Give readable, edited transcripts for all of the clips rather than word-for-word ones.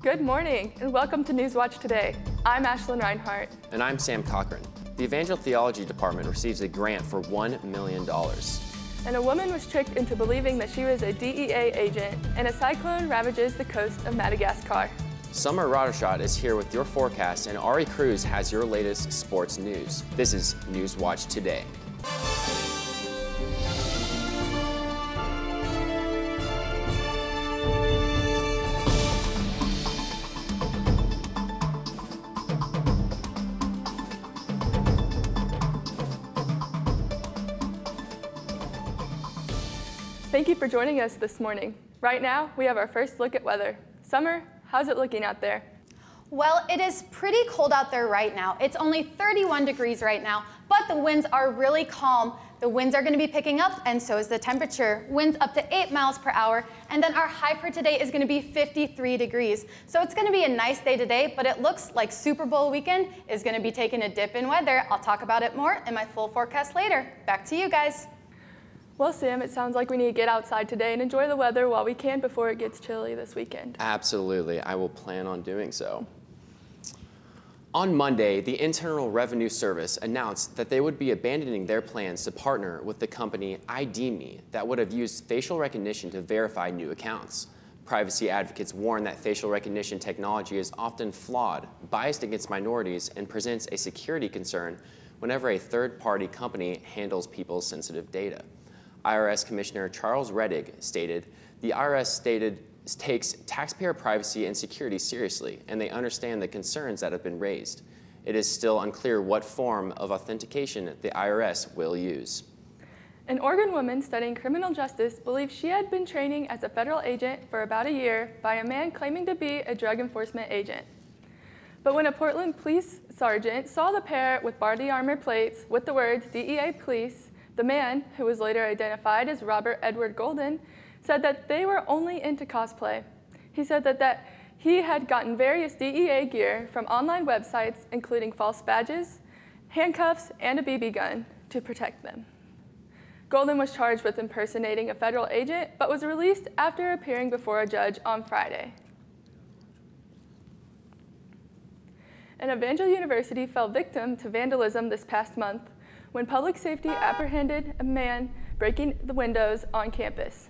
Good morning, and welcome to Newswatch Today. I'm Ashlyn Reinhart. And I'm Sam Cochran. The Evangel Theology Department receives a grant for $1 million. And a woman was tricked into believing that she was a DEA agent, and a cyclone ravages the coast of Madagascar. Summer Rottershot is here with your forecast, and Ari Cruz has your latest sports news. This is Newswatch Today. Thank you for joining us this morning. Right now, we have our first look at weather. Summer, how's it looking out there? Well, it is pretty cold out there right now. It's only 31 degrees right now, but the winds are really calm. The winds are going to be picking up, and so is the temperature. Winds up to 8 miles per hour, and then our high for today is going to be 53 degrees. So it's going to be a nice day today, but it looks like Super Bowl weekend is going to be taking a dip in weather. I'll talk about it more in my full forecast later. Back to you guys. Well, Sam, it sounds like we need to get outside today and enjoy the weather while we can before it gets chilly this weekend. Absolutely. I will plan on doing so. On Monday, the Internal Revenue Service announced that they would be abandoning their plans to partner with the company ID.me that would have used facial recognition to verify new accounts. Privacy advocates warn that facial recognition technology is often flawed, biased against minorities, and presents a security concern whenever a third-party company handles people's sensitive data. IRS Commissioner Charles Rettig stated, "The IRS takes taxpayer privacy and security seriously, and they understand the concerns that have been raised. It is still unclear what form of authentication the IRS will use." An Oregon woman studying criminal justice believes she had been training as a federal agent for about a year by a man claiming to be a drug enforcement agent. But when a Portland police sergeant saw the pair with body armor plates with the words DEA Police, the man, who was later identified as Robert Edward Golden, said that they were only into cosplay. He said that he had gotten various DEA gear from online websites, including false badges, handcuffs, and a BB gun to protect them. Golden was charged with impersonating a federal agent, but was released after appearing before a judge on Friday. And Evangel University fell victim to vandalism this past month when public safety apprehended a man breaking the windows on campus.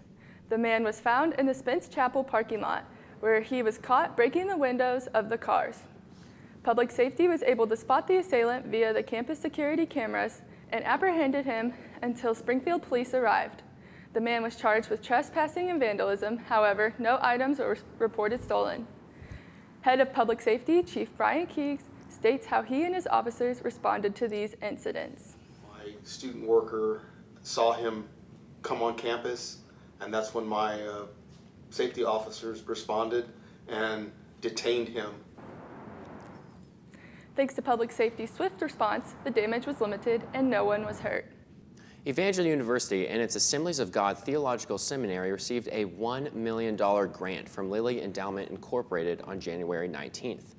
The man was found in the Spence Chapel parking lot, where he was caught breaking the windows of the cars. Public safety was able to spot the assailant via the campus security cameras and apprehended him until Springfield police arrived. The man was charged with trespassing and vandalism. However, no items were reported stolen. Head of Public Safety, Chief Brian Keegs, states how he and his officers responded to these incidents. My student worker saw him come on campus, and that's when my safety officers responded and detained him. Thanks to Public Safety's swift response, the damage was limited and no one was hurt. Evangel University and its Assemblies of God Theological Seminary received a $1 million grant from Lilly Endowment Incorporated on January 19th.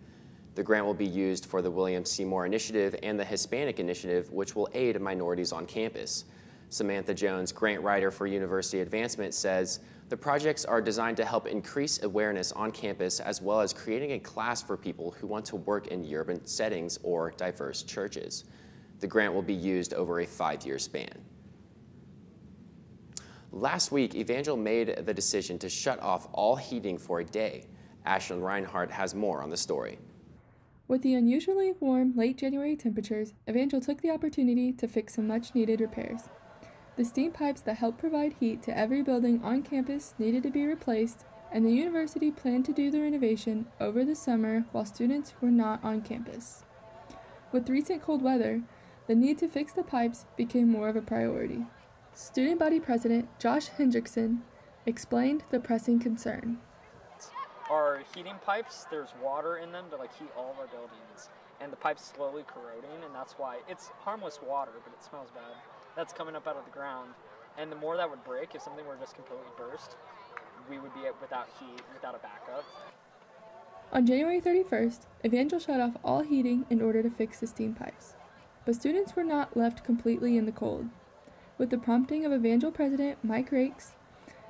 The grant will be used for the William Seymour Initiative and the Hispanic Initiative, which will aid minorities on campus. Samantha Jones, grant writer for University Advancement, says the projects are designed to help increase awareness on campus as well as creating a class for people who want to work in urban settings or diverse churches. The grant will be used over a 5-year span. Last week, Evangel made the decision to shut off all heating for a day. Ashlyn Reinhart has more on the story. With the unusually warm late January temperatures, Evangel took the opportunity to fix some much-needed repairs. The steam pipes that help provide heat to every building on campus needed to be replaced, and the university planned to do the renovation over the summer while students were not on campus. With recent cold weather, the need to fix the pipes became more of a priority. Student body president Josh Hendrickson explained the pressing concern. Our heating pipes, there's water in them to heat all of our buildings, and the pipe's slowly corroding, and that's why it's harmless water, but it smells bad. That's coming up out of the ground, and the more that would break, if something were just completely burst, we would be without heat, without a backup. On January 31st, Evangel shut off all heating in order to fix the steam pipes, but students were not left completely in the cold. With the prompting of Evangel President Mike Rakes,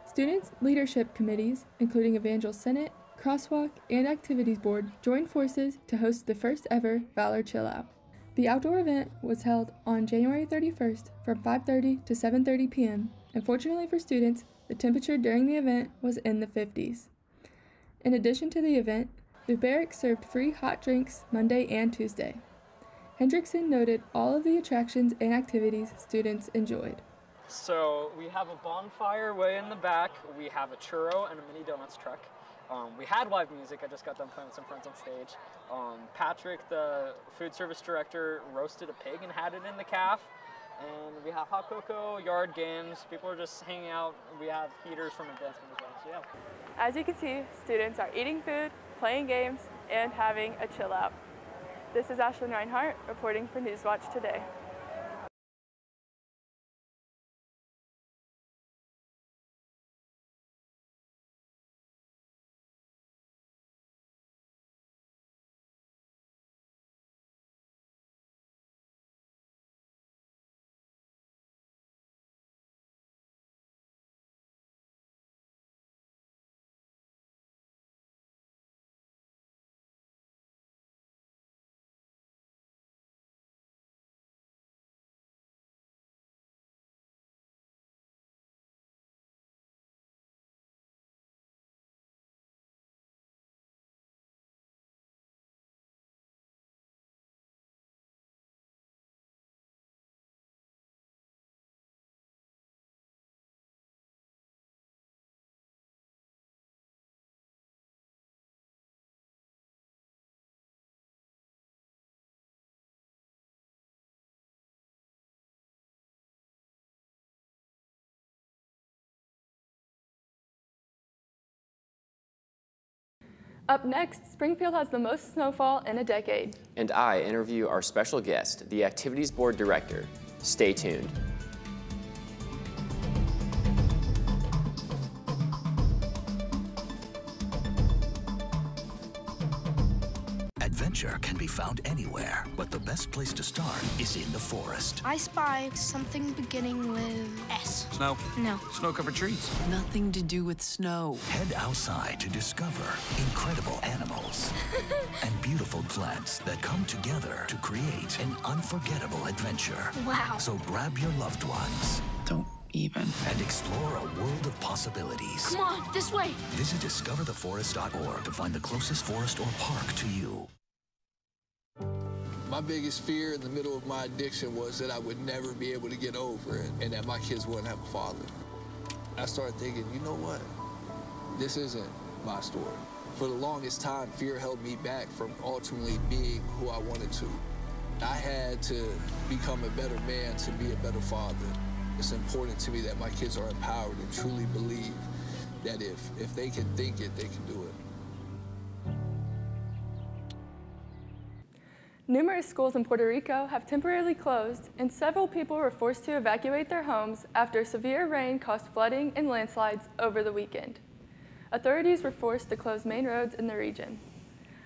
students' leadership committees, including Evangel Senate, Crosswalk, and Activities Board joined forces to host the first ever Valor Chill Out. The outdoor event was held on January 31st from 5:30 to 7:30 p.m., and fortunately for students, the temperature during the event was in the 50s. In addition to the event, the barracks served free hot drinks Monday and Tuesday. Hendrickson noted all of the attractions and activities students enjoyed. So we have a bonfire way in the back, we have a churro and a mini donuts truck. We had live music, I just got done playing with some friends on stage. Patrick, the food service director, roasted a pig and had it in the caf. And we have hot cocoa, yard games, people are just hanging out. We have heaters from advancement as well, so yeah. As you can see, students are eating food, playing games, and having a chill out. This is Ashlyn Reinhart reporting for Newswatch Today. Up next, Springfield has the most snowfall in a decade. And I interview our special guest, the Activities Board Director. Stay tuned. Adventure can be found anywhere, but the best place to start is in the forest. I spy something beginning with S. Snow? No. Snow-covered trees. Nothing to do with snow. Head outside to discover incredible animals and beautiful plants that come together to create an unforgettable adventure. Wow. So grab your loved ones. Don't even. And explore a world of possibilities. Come on, this way. Visit discovertheforest.org to find the closest forest or park to you. My biggest fear in the middle of my addiction was that I would never be able to get over it and that my kids wouldn't have a father. I started thinking, you know what? This isn't my story. For the longest time, fear held me back from ultimately being who I wanted to. I had to become a better man to be a better father. It's important to me that my kids are empowered and truly believe that if they can think it, they can do it. Numerous schools in Puerto Rico have temporarily closed, and several people were forced to evacuate their homes after severe rain caused flooding and landslides over the weekend. Authorities were forced to close main roads in the region.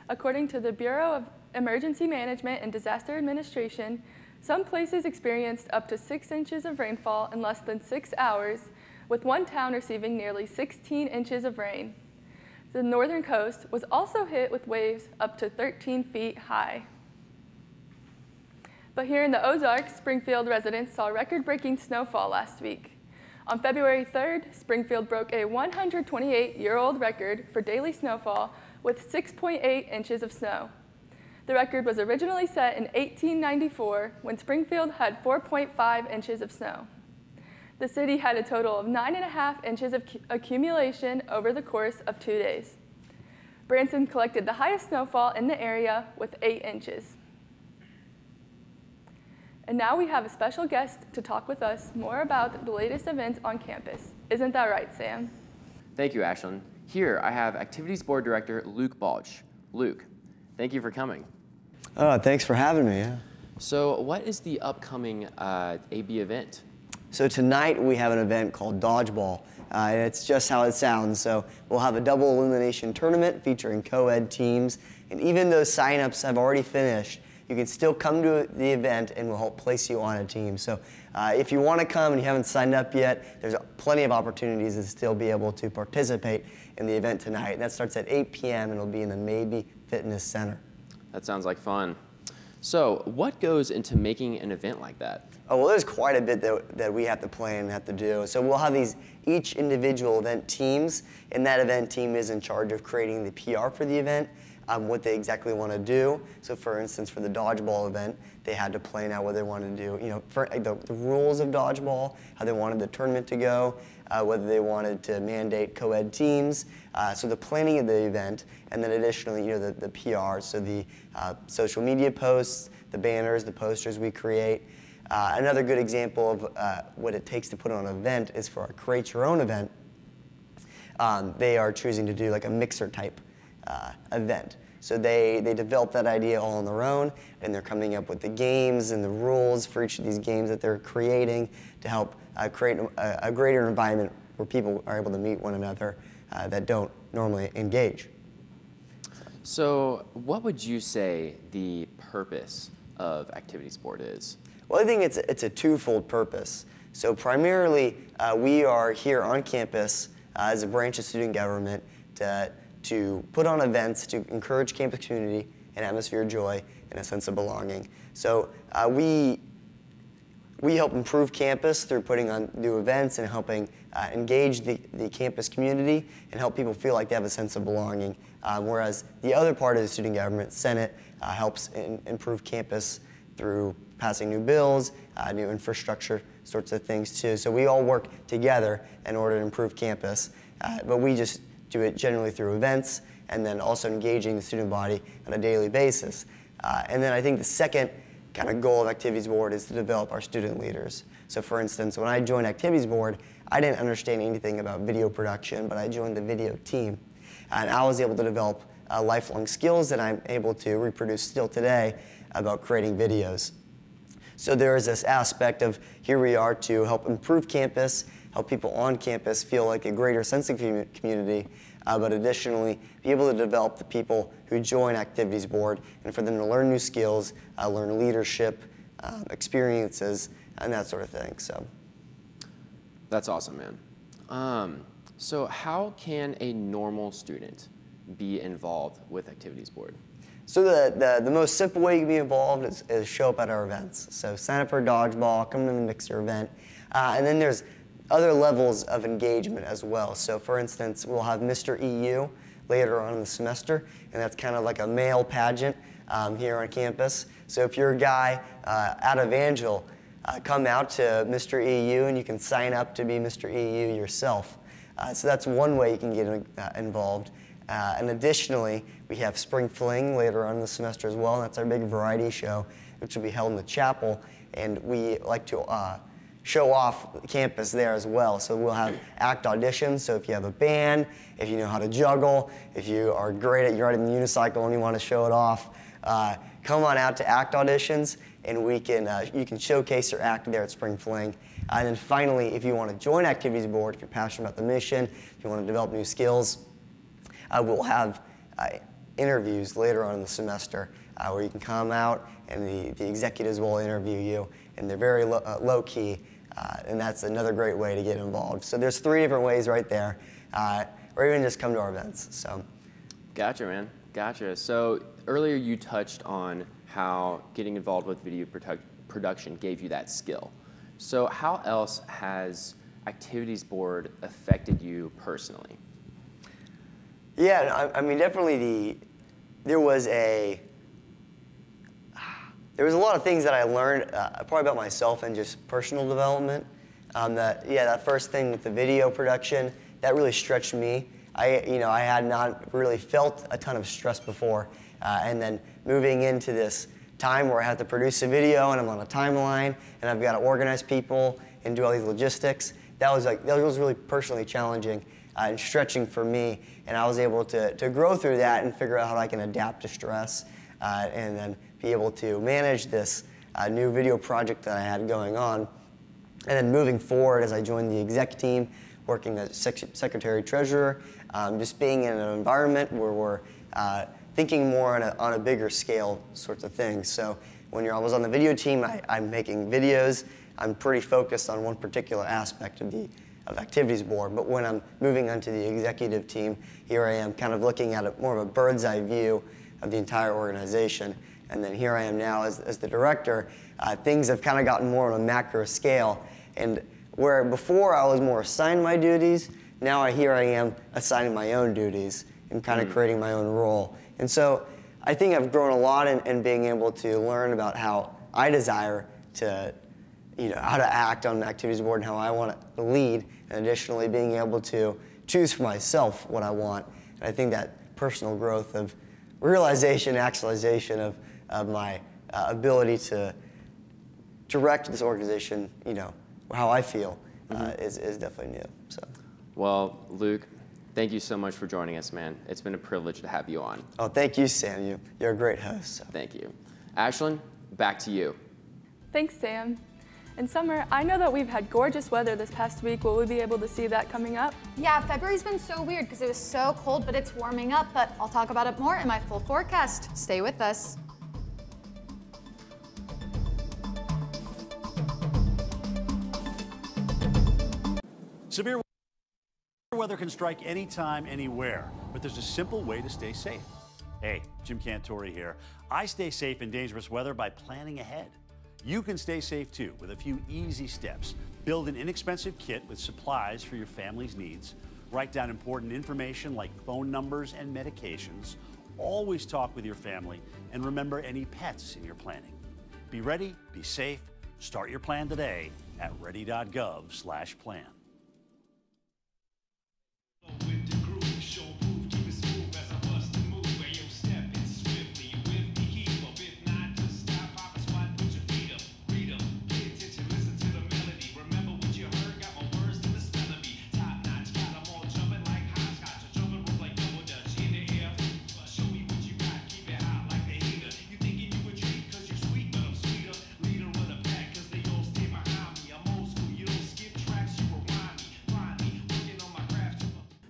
According to the Bureau of Emergency Management and Disaster Administration, some places experienced up to 6 inches of rainfall in less than 6 hours, with one town receiving nearly 16 inches of rain. The northern coast was also hit with waves up to 13 feet high. But here in the Ozarks, Springfield residents saw record-breaking snowfall last week. On February 3rd, Springfield broke a 128-year-old record for daily snowfall with 6.8 inches of snow. The record was originally set in 1894 when Springfield had 4.5 inches of snow. The city had a total of 9.5 inches of accumulation over the course of 2 days. Branson collected the highest snowfall in the area with 8 inches. And now we have a special guest to talk with us more about the latest events on campus. Isn't that right, Sam? Thank you, Ashlyn. Here I have Activities Board Director Luke Balch. Luke, thank you for coming. Thanks for having me. Yeah. So what is the upcoming AB event? So tonight we have an event called Dodgeball. It's just how it sounds. So we'll have a double elimination tournament featuring co-ed teams. And even though signups have already finished, you can still come to the event and we'll help place you on a team. So if you want to come and you haven't signed up yet, there's plenty of opportunities to still be able to participate in the event tonight. And that starts at 8 p.m. and it'll be in the Maybe Fitness Center. That sounds like fun. So what goes into making an event like that? Oh, well, there's quite a bit that we have to plan and have to do. So we'll have each individual event teams, and that event team is in charge of creating the PR for the event, what they exactly want to do. So for instance, for the dodgeball event, they had to plan out what they wanted to do, you know, for the rules of dodgeball, how they wanted the tournament to go, whether they wanted to mandate co-ed teams. So the planning of the event, and then additionally, you know, the PR, so the social media posts, the banners, the posters we create. Another good example of what it takes to put on an event is for our Create Your Own event. They are choosing to do like a mixer type event. So they developed that idea all on their own, and they're coming up with the games and the rules for each of these games that they're creating to help create a greater environment where people are able to meet one another that don't normally engage. So what would you say the purpose of Activity Sport is? Well, I think it's a twofold purpose. So primarily, we are here on campus as a branch of student government to put on events to encourage campus community, an atmosphere of joy, and a sense of belonging. So we help improve campus through putting on new events and helping engage the campus community and help people feel like they have a sense of belonging. Whereas the other part of the student government, Senate, helps improve campus through passing new bills, new infrastructure sorts of things too. So we all work together in order to improve campus, but we just do it generally through events and then also engaging the student body on a daily basis. And then I think the second kind of goal of Activities Board is to develop our student leaders. So for instance, when I joined Activities Board, I didn't understand anything about video production, but I joined the video team. And I was able to develop lifelong skills that I'm able to reproduce still today about creating videos. So there is this aspect of here we are to help improve campus, help people on campus feel like a greater sense of community, but additionally be able to develop the people who join Activities Board and for them to learn new skills, learn leadership, experiences, and that sort of thing. So that's awesome, man. So how can a normal student be involved with Activities Board? So the most simple way you can be involved is show up at our events. So sign up for dodgeball, come to the mixer event, and then there's other levels of engagement as well. So for instance, we'll have Mr. EU later on in the semester, and that's kind of like a male pageant here on campus. So if you're a guy at Evangel, come out to Mr. EU and you can sign up to be Mr. EU yourself. So that's one way you can get involved. And additionally, we have Spring Fling later on in the semester as well, and that's our big variety show, which will be held in the chapel, and we like to show off campus there as well. So we'll have act auditions, so if you have a band, if you know how to juggle, if you are great at riding the unicycle and you want to show it off, come on out to act auditions, and we can you can showcase your act there at Spring Fling. And then finally, if you want to join Activities Board, if you're passionate about the mission, if you want to develop new skills, we'll have interviews later on in the semester where you can come out and the executives will interview you, and they're very low key, and that's another great way to get involved. So there's 3 different ways right there, or even just come to our events. So, gotcha, man. Gotcha. So earlier you touched on how getting involved with video production gave you that skill. So how else has Activities Board affected you personally? Yeah, I mean, definitely there was a lot of things that I learned probably about myself and just personal development. That first thing with the video production, that really stretched me. I had not really felt a ton of stress before, and then moving into this time where I have to produce a video and I'm on a timeline and I've got to organize people and do all these logistics. That was really personally challenging and stretching for me, and I was able to grow through that and figure out how I can adapt to stress and then be able to manage this new video project that I had going on. And then moving forward, as I joined the exec team, working as secretary treasurer, just being in an environment where we're thinking more on a bigger scale sorts of things. So when I was on the video team, I'm making videos. I'm pretty focused on one particular aspect of activities board. But when I'm moving onto the executive team, here I am kind of looking at more of a bird's eye view of the entire organization. And then here I am now as the director. Things have kind of gotten more on a macro scale. And where before I was more assigned my duties, now here I am assigning my own duties and kind of creating my own role. And so I think I've grown a lot in being able to learn about how I desire to, how to act on an activities board and how I want to lead, and additionally being able to choose for myself what I want. And I think that personal growth of realization, actualization of my ability to direct this organization, how I feel is definitely new. So. Well, Luke, thank you so much for joining us, man. It's been a privilege to have you on. Oh, thank you, Sam. You're a great host. So. Thank you. Ashlyn, back to you. Thanks, Sam. And Summer, I know that we've had gorgeous weather this past week. Will we be able to see that coming up? Yeah, February's been so weird because it was so cold, but it's warming up. But I'll talk about it more in my full forecast. Stay with us. Severe weather can strike anytime, anywhere, but there's a simple way to stay safe. Hey, Jim Cantori here. I stay safe in dangerous weather by planning ahead. You can stay safe too with a few easy steps. Build an inexpensive kit with supplies for your family's needs. Write down important information like phone numbers and medications. Always talk with your family, and remember any pets in your planning. Be ready, be safe. Start your plan today at ready.gov/plan.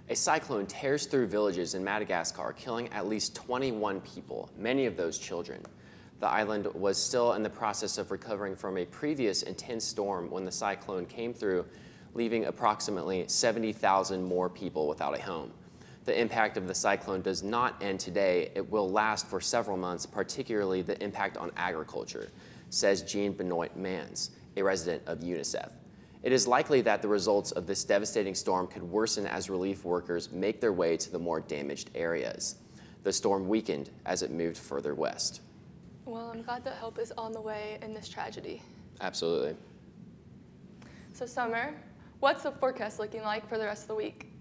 A cyclone tears through villages in Madagascar, killing at least 21 people, many of those children. The island was still in the process of recovering from a previous intense storm when the cyclone came through, leaving approximately 70,000 more people without a home. The impact of the cyclone does not end today. It will last for several months, particularly the impact on agriculture, says Jean Benoit Mans, a resident of UNICEF. It is likely that the results of this devastating storm could worsen as relief workers make their way to the more damaged areas. The storm weakened as it moved further west. Well, I'm glad that help is on the way in this tragedy. Absolutely. So Summer, what's the forecast looking like for the rest of the week?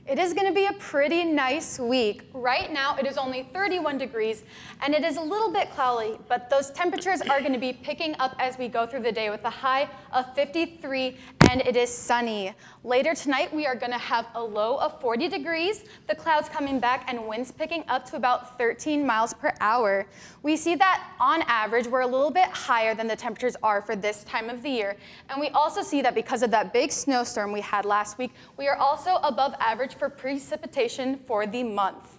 It is going to be a pretty nice week. Right now, it is only 31 degrees, and it is a little bit cloudy, but those temperatures are going to be picking up as we go through the day with a high of 53, and it is sunny. Later tonight, we are going to have a low of 40 degrees, the clouds coming back, and winds picking up to about 13 miles per hour. We see that, on average, we're a little bit higher than the temperatures are for this time of the year, and we also see that because of that big snowstorm we had last week, we are also above average for precipitation for the month.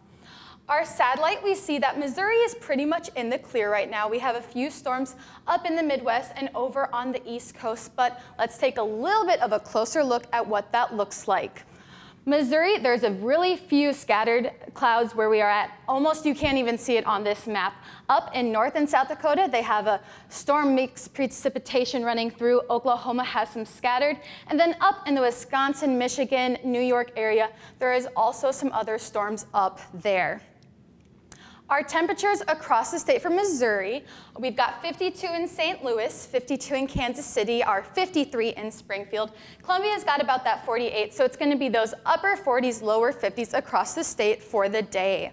Our satellite, we see that Missouri is pretty much in the clear right now. We have a few storms up in the Midwest and over on the East Coast, but let's take a little bit of a closer look at what that looks like. Missouri, there's a really few scattered clouds where we are at. Almost you can't even see it on this map. Up in North and South Dakota, they have a storm mix precipitation running through. Oklahoma has some scattered. And then up in the Wisconsin, Michigan, New York area, there is also some other storms up there. Our temperatures across the state for Missouri, we've got 52 in St. Louis, 52 in Kansas City, our 53 in Springfield. Columbia's got about that 48, so it's going to be those upper 40s, lower 50s across the state for the day.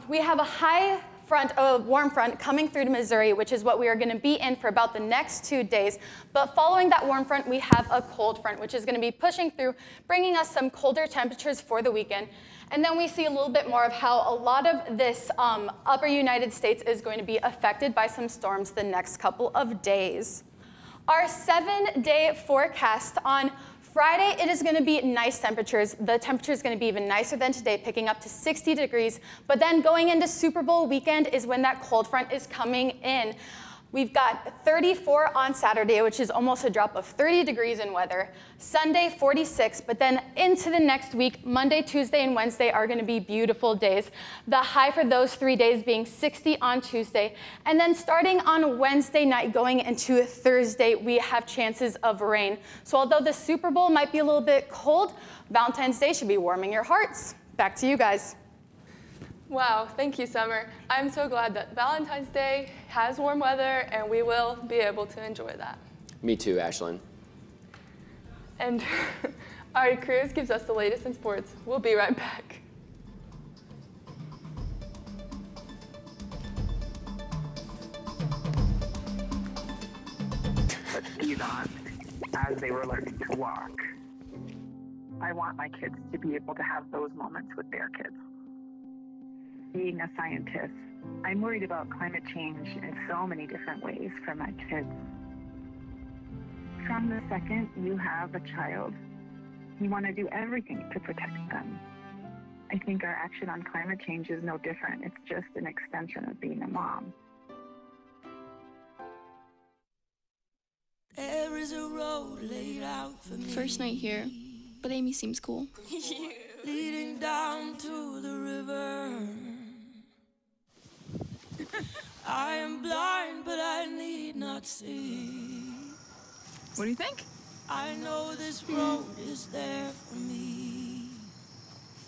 We have a high front, a warm front coming through to Missouri, which is what we are going to be in for about the next 2 days. But following that warm front, we have a cold front, which is going to be pushing through, bringing us some colder temperatures for the weekend. And then we see a little bit more of how a lot of this upper United States is going to be affected by some storms the next couple of days. Our 7-day forecast on Friday, it is going to be nice temperatures. The temperature is going to be even nicer than today, picking up to 60 degrees. But then going into Super Bowl weekend is when that cold front is coming in. We've got 34 on Saturday, which is almost a drop of 30 degrees in weather. Sunday, 46, but then into the next week, Monday, Tuesday, and Wednesday are going to be beautiful days. The high for those 3 days being 60 on Tuesday. And then starting on Wednesday night, going into Thursday, we have chances of rain. So although the Super Bowl might be a little bit cold, Valentine's Day should be warming your hearts. Back to you guys. Wow, thank you, Summer. I'm so glad that Valentine's Day has warm weather and we will be able to enjoy that. Me too, Ashlyn. And Ari Cruz gives us the latest in sports. We'll be right back. Put skis on as they were learning to walk. I want my kids to be able to have those moments with their kids. Being a scientist, I'm worried about climate change in so many different ways for my kids. From the second you have a child, you want to do everything to protect them. I think our action on climate change is no different. It's just an extension of being a mom. There is a road laid out for me. First night here, but Amy seems cool. Leading down to the river. I am blind, but I need not see. What do you think? I know this road is there for me.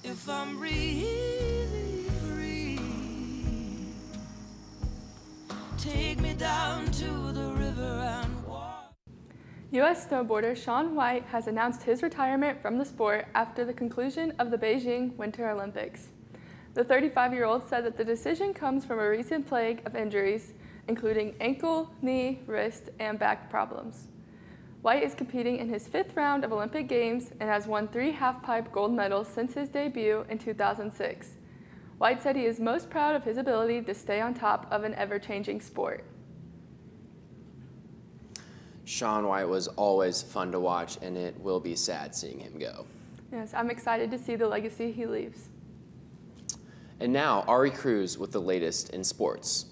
If I'm really free, take me down to the river and walk. U.S. snowboarder Shaun White has announced his retirement from the sport after the conclusion of the Beijing Winter Olympics. The 35-year-old said that the decision comes from a recent plague of injuries, including ankle, knee, wrist, and back problems. White is competing in his 5th round of Olympic Games and has won 3 halfpipe gold medals since his debut in 2006. White said he is most proud of his ability to stay on top of an ever-changing sport. Shaun White was always fun to watch, and it will be sad seeing him go. Yes, I'm excited to see the legacy he leaves. And now, Ari Cruz with the latest in sports.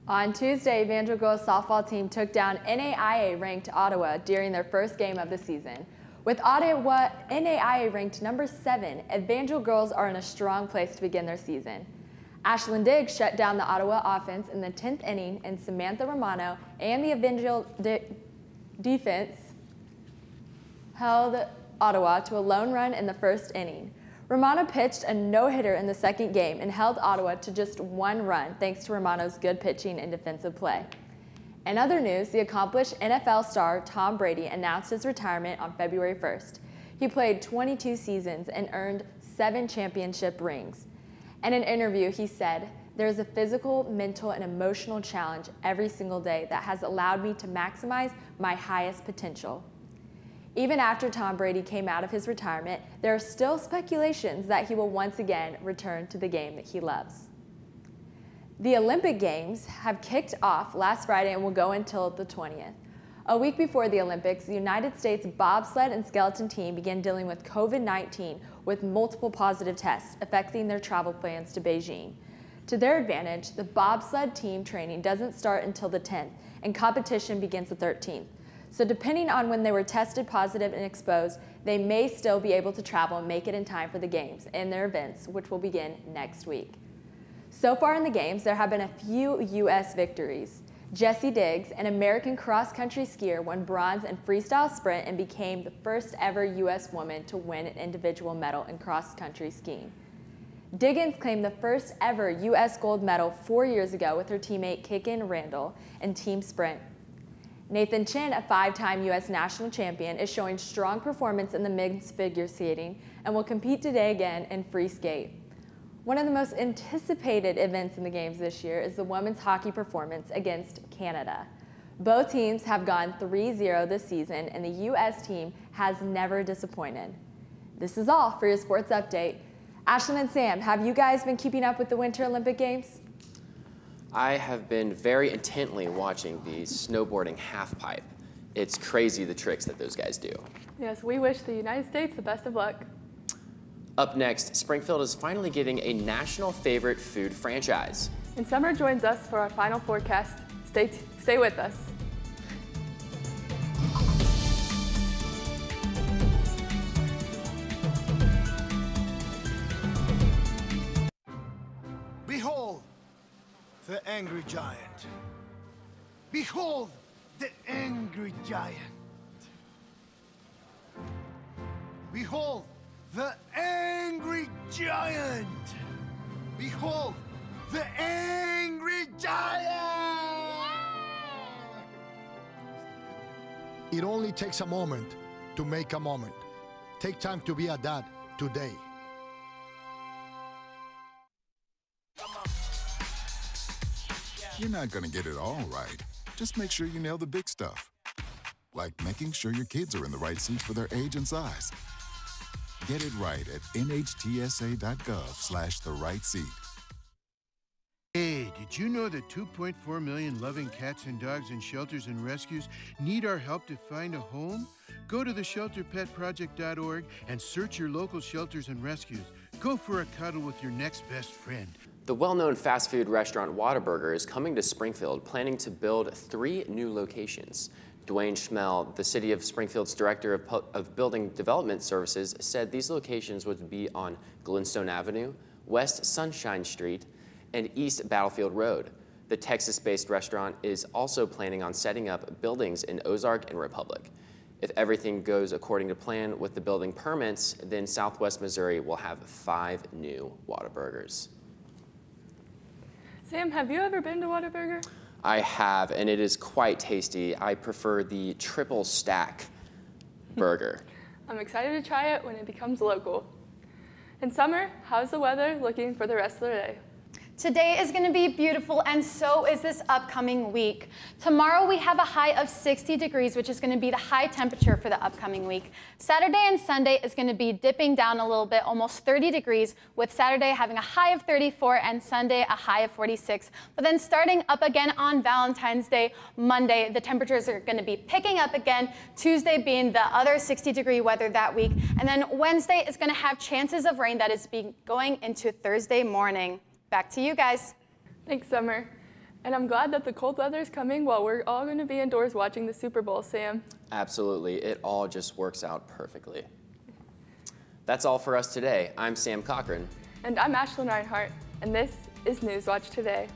On Tuesday, Evangel girls softball team took down NAIA-ranked Ottawa during their first game of the season. With Ottawa NAIA ranked number 7, Evangel girls are in a strong place to begin their season. Ashlyn Diggs shut down the Ottawa offense in the 10th inning, and Samantha Romano and the Evangel defense held Ottawa to a lone run in the first inning. Romano pitched a no-hitter in the second game and held Ottawa to just 1 run thanks to Romano's good pitching and defensive play. In other news, the accomplished NFL star Tom Brady announced his retirement on February 1st. He played 22 seasons and earned 7 championship rings. In an interview, he said, "There is a physical, mental, and emotional challenge every single day that has allowed me to maximize my highest potential." Even after Tom Brady came out of his retirement, there are still speculations that he will once again return to the game that he loves. The Olympic Games have kicked off last Friday and will go until the 20th. A week before the Olympics, the United States bobsled and skeleton team began dealing with COVID-19 with multiple positive tests affecting their travel plans to Beijing. To their advantage, the bobsled team training doesn't start until the 10th, and competition begins the 13th. So depending on when they were tested positive and exposed, they may still be able to travel and make it in time for the Games and their events, which will begin next week. So far in the Games, there have been a few U.S. victories. Jessie Diggs, an American cross-country skier, won bronze in freestyle sprint and became the first ever U.S. woman to win an individual medal in cross-country skiing. Diggins claimed the first ever U.S. gold medal 4 years ago with her teammate Kicken Randall in team sprint. Nathan Chin, a 5-time U.S. national champion, is showing strong performance in the men's figure skating and will compete today again in free skate. One of the most anticipated events in the Games this year is the women's hockey performance against Canada. Both teams have gone 3-0 this season, and the U.S. team has never disappointed. This is all for your sports update. Ashlyn and Sam, have you guys been keeping up with the Winter Olympic Games? I have been very intently watching the snowboarding halfpipe. It's crazy the tricks that those guys do. Yes, we wish the United States the best of luck. Up next, Springfield is finally getting a national favorite food franchise. And Summer joins us for our final forecast. Stay with us. Behold, the angry giant. Behold, the angry giant. Behold, the angry giant. Behold, the angry giant. It only takes a moment to make a moment. Take time to be a dad today. You're not gonna get it all right. Just make sure you nail the big stuff. Like making sure your kids are in the right seat for their age and size. Get it right at nhtsa.gov/the-right-seat. Hey, did you know that 2.4 million loving cats and dogs in shelters and rescues need our help to find a home? Go to theshelterpetproject.org and search your local shelters and rescues. Go for a cuddle with your next best friend. The well-known fast food restaurant Whataburger is coming to Springfield, planning to build 3 new locations. Dwayne Schmel, the City of Springfield's Director of Building Development Services, said these locations would be on Glenstone Avenue, West Sunshine Street, and East Battlefield Road. The Texas-based restaurant is also planning on setting up buildings in Ozark and Republic. If everything goes according to plan with the building permits, then Southwest Missouri will have 5 new Whataburgers. Sam, have you ever been to Whataburger? I have, and it is quite tasty. I prefer the triple stack burger. I'm excited to try it when it becomes local. In Summer, how's the weather looking for the rest of the day? Today is going to be beautiful, and so is this upcoming week. Tomorrow we have a high of 60 degrees, which is going to be the high temperature for the upcoming week. Saturday and Sunday is going to be dipping down a little bit, almost 30 degrees, with Saturday having a high of 34 and Sunday a high of 46. But then starting up again on Valentine's Day, Monday, the temperatures are going to be picking up again, Tuesday being the other 60-degree weather that week. And then Wednesday is going to have chances of rain that is going into Thursday morning. Back to you guys. Thanks, Summer. And I'm glad that the cold weather is coming while we're all going to be indoors watching the Super Bowl, Sam. Absolutely. It all just works out perfectly. That's all for us today. I'm Sam Cochran. And I'm Ashlyn Reinhart. And this is Newswatch Today.